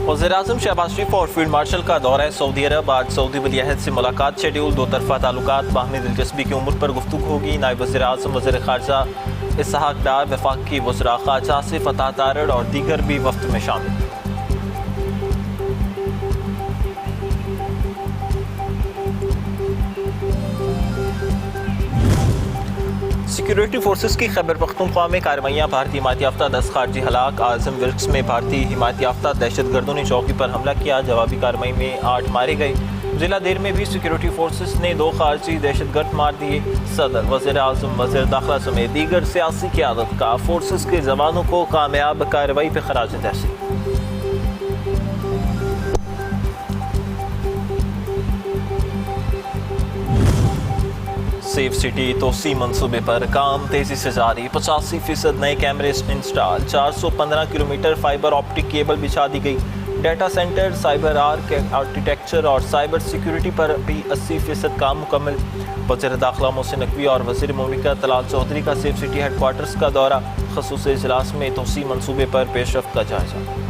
वज़ीर-ए-आज़म शहबाज शरीफ और field marshal का दौरा सऊदी अरब। आज सऊदी वली-अहद से मुलाकात शेड्यूल। दो तरफ़ा ताल्लुकात बाहमी दिलचस्पी की उम्र पर गुफ्तगू होगी। नायब वज़ीर-ए-आज़म वज़ीर ख़ारजा इसहाक़ डार, वफ़ाक़ी वज़रा ख़ारजा आसिफ़ अता तारड़ और दीगर भी वफ़द में शामिल। सिक्योरिटी फोर्सेस की खैबर पख्तूनख्वा में कार्रवाइयाँ। भारतीय हिमायत याफ्ता 10 खारजी हलाक। आज़म विल्क्स में भारतीय हिमायत याफ्ता दहशतगर्दों ने चौकी पर हमला किया। जवाबी कार्रवाई में 8 मारे गए। जिला देर में भी सिक्योरिटी फोर्सेस ने 2 खारजी दहशतगर्द मार दिए। सदर, वज़ीर-ए-आज़म, वज़ीर दाखिला समेत दीगर सियासी क़यादत का फोर्सेस के जवानों को कामयाब कार्रवाई पर खराज तहसीन। सेफ सिटी तोसी मंसूबे पर काम तेजी से जारी। 85% नए कैमरे install. 415 kilometre fibre optic cable बिछा दी गई। डाटा सेंटर, साइबर आर्किटेक्चर और साइबर सिक्योरिटी पर भी 80% काम मुकम्मल। वज़ीर दाखिला मोहसिन नकवी और वज़ीर मुमलिकत तलाल चौधरी का सेफ सिटी हेडक्वार्टर्स का दौरा। ख़ुसूसी इजलास में तोसी मंसूबे पर पेशरफ्त का जायजा।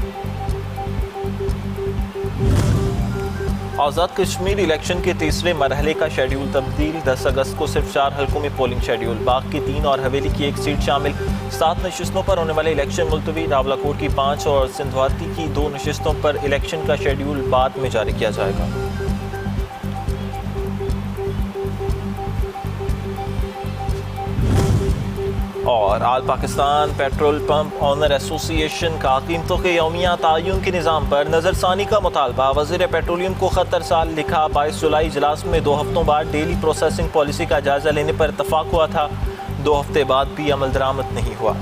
आज़ाद कश्मीर इलेक्शन के तीसरे मरहले का शेड्यूल तब्दील। 10 अगस्त को सिर्फ 4 हलकों में पोलिंग शेड्यूल। बाग की 3 और हवेली की 1 सीट शामिल। 7 नशिस्तों पर होने वाले इलेक्शन मुलतवी। रावलाकोट की 5 और सिंधवाती की 2 नशिस्तों पर इलेक्शन का शेड्यूल बाद में जारी किया जाएगा। और all Pakistan petrol pump owner association का कीमतों के यौमिया तायुन के निज़ाम पर नज़रसानी का मुतालबा। वज़ीर पेट्रोलियम को ख़त अरसाल लिखा। 22 जुलाई इजलास में 2 हफ्तों बाद डेली प्रोसेसिंग पॉलिसी का जायज़ा लेने पर इत्तफाक हुआ था। 2 हफ्ते बाद भी अमल दरामद नहीं हुआ।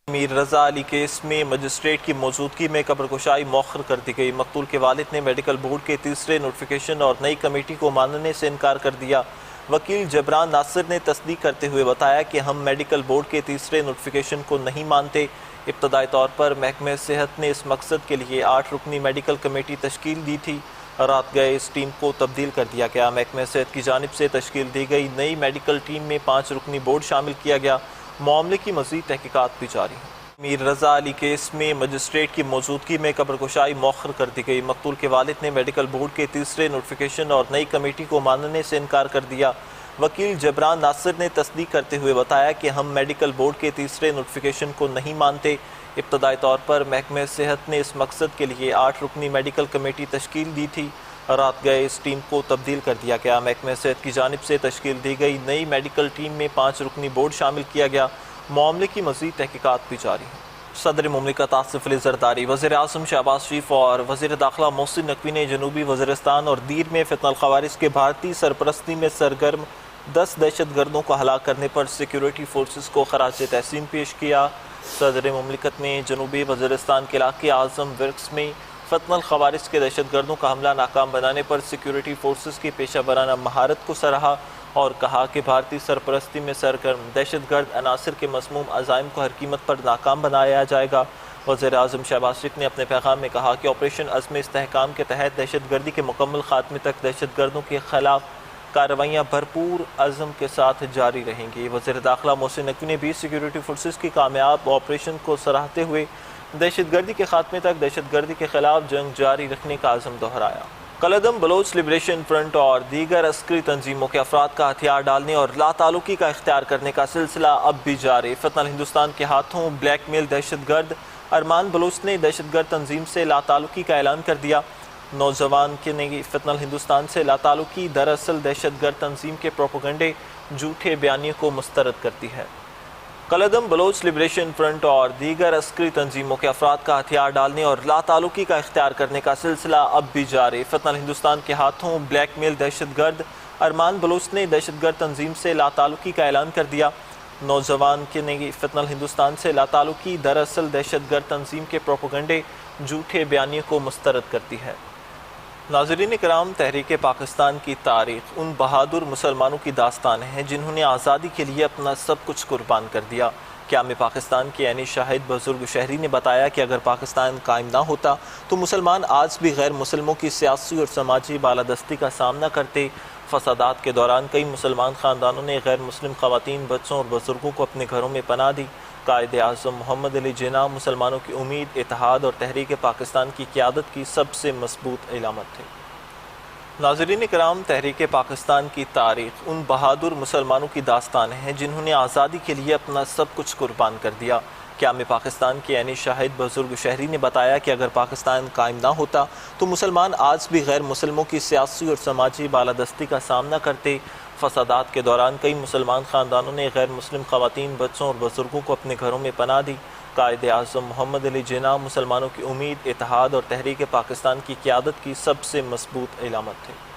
मीर रज़ा अली केस में मजिस्ट्रेट की मौजूदगी में कब्रकुशाई मौखर कर दी गई। मकतूल के वालिद ने मेडिकल बोर्ड के तीसरे नोटिफिकेशन और नई कमेटी को मानने से इनकार कर दिया। वकील जबरान नासिर ने तस्दीक करते हुए बताया कि हम मेडिकल बोर्ड के तीसरे नोटिफिकेशन को नहीं मानते। इब्तदाई तौर पर महकमे सेहत ने इस मकसद के लिए 8 रुकनी मेडिकल कमेटी तश्कील दी थी। रात गए इस टीम को तब्दील कर दिया गया। महकमे सेहत की जानिब से तश्कील दी गई नई मेडिकल टीम में 5 रुकनी बोर्ड शामिल किया गया। मामले की मज़ीद तहकीकात भी जारी है। मीर रज़ा अली केस में मजिस्ट्रेट की मौजूदगी में कब्रकुशाई मौखर कर दी गई। मकतूल के वालिद ने मेडिकल बोर्ड के तीसरे नोटिफिकेशन और नई कमेटी को मानने से इनकार कर दिया। वकील जबरान नासिर ने तस्दीक करते हुए बताया कि हम मेडिकल बोर्ड के तीसरे नोटिफिकेशन को नहीं मानते। इब्तदाई तौर पर महकमे सेहत ने इस मकसद के लिए 8 रुकनी मेडिकल कमेटी तश्कील दी थी। रात गए इस टीम को तब्दील कर दिया गया। महकमे सेहत की जानिब से तश्कील दी गई नई मेडिकल टीम में 5 रुकनी बोर्ड शामिल किया गया। मामले की मज़ीद तहकीकात भी जारी है। सदर मुमलिकत आसिफ अली ज़रदारी, वज़ीर-ए-आज़म शहबाज शरीफ और वज़ीर दाखिला मोहसिन नकवी ने जनूबी वज़ीरिस्तान और दीर में फितनल ख़वारिज के भारतीय सरपरस्ती में सरगर्म 10 दहशतगर्दों को हलाक करने पर सिक्योरिटी फोर्सेस को खराज तहसीन पेश किया। सदर मुमलिकत ने जनूबी वज़ीरिस्तान के इलाके आज़म विल्क्स में फितनल ख़वारिज के दहशतगर्दों का हमला नाकाम बनाने पर सिक्योरिटी फोर्सेस की पेशा वराना महारत को सराहा और कहा कि भारतीय सरपरस्ती में सरगर्म दहशतगर्द अनासर के मज़मूम अज़ाइम को हर कीमत पर नाकाम बनाया जाएगा। वज़ीर-ए-आज़म शहबाज शरीफ ने अपने पैगाम में कहा कि ऑपरेशन अज़्म इस्तेहकाम के तहत दहशतगर्दी के मुकम्मल खात्मे तक दहशतगर्दों के खिलाफ कार्रवाइयाँ भरपूर अज़्म के साथ जारी रहेंगी। वज़ीर दाखिला मोहसिन नकवी ने भी सिक्योरिटी फोर्सेस की कामयाब ऑपरेशन को सराहते हुए दहशतगर्दी के खात्मे तक दहशतगर्दी के खिलाफ जंग जारी रखने का अज़्म दोहराया। कलअदम बलोच लिबरेशन फ्रंट और दीगर अस्करी तंजीमों के अफराद का हथियार डालने और लातालुकी का इख्तियार करने का सिलसिला अब भी जारी। फितनल हिंदुस्तान के हाथों ब्लैकमेल दहशतगर्द अरमान बलोच ने दहशतगर्द तंजीम से लातालुकी का ऐलान कर दिया। नौजवान के ने फितनल हिंदुस्तान से लातालुकी दरअसल दहशतगर्द तंजीम के प्रोपेगेंडे झूठे बयानियों को मुस्तरद करती है। कलअदम बलोच लिबरेशन फ्रंट और दीगर अस्करी तंजीमों के अफराद का हथियार डालने और लातालुकी का इख्तियार करने का सिलसिला अब भी जारी। फितनल हिंदुस्तान के हाथों ब्लैकमेल दहशतगर्द अरमान बलोच ने दहशतगर्द तंजीम से लातालुकी का ऐलान कर दिया। नौजवान के ने फितनल हिंदुस्तान से लातालुकी दरअसल दहशतगर्द तंजीम के प्रोपेगेंडे झूठे बयानियों को मुस्तरद करती है। नाज़रीन कराम, तहरीक पाकिस्तान की तारीख़ उन बहादुर मुसलमानों की दास्तान है जिन्होंने आज़ादी के लिए अपना सब कुछ कुर्बान कर दिया। قیام پاکستان کے عینی شاہد بزرگ شہری نے بتایا کہ اگر پاکستان قائم نہ ہوتا تو مسلمان آج بھی غیر مسلموں کی سیاسی اور سماجی بالادستی کا سامنا کرتے۔ فسادات کے دوران کئی مسلمان خاندانوں نے غیر مسلم خواتین، بچوں اور بزرگوں کو اپنے گھروں میں پناہ دی۔ قائد اعظم محمد علی جناح مسلمانوں کی امید، اتحاد اور تحریک پاکستان کی قیادت کی سب سے مضبوط علامت تھے۔ ناظرین کرام، تحریک پاکستان کی تاریخ ان بہادر مسلمانوں کی داستان ہے جنہوں نے آزادی کے لیے اپنا سب کچھ قربان کر دیا۔ قیام پاکستان کے عینی شاہد بزرگ شہری نے بتایا کہ اگر پاکستان قائم نہ ہوتا تو مسلمان آج بھی غیر مسلموں کی سیاسی اور سماجی بالادستی کا سامنا کرتے۔ فسادات کے دوران کئی مسلمان خاندانوں نے غیر مسلم خواتین، بچوں اور بزرگوں کو اپنے گھروں میں پناہ دی۔ قائد اعظم محمد علی جناح مسلمانوں کی امید، اتحاد اور تحریک پاکستان کی قیادت کی سب سے مضبوط علامت تھے۔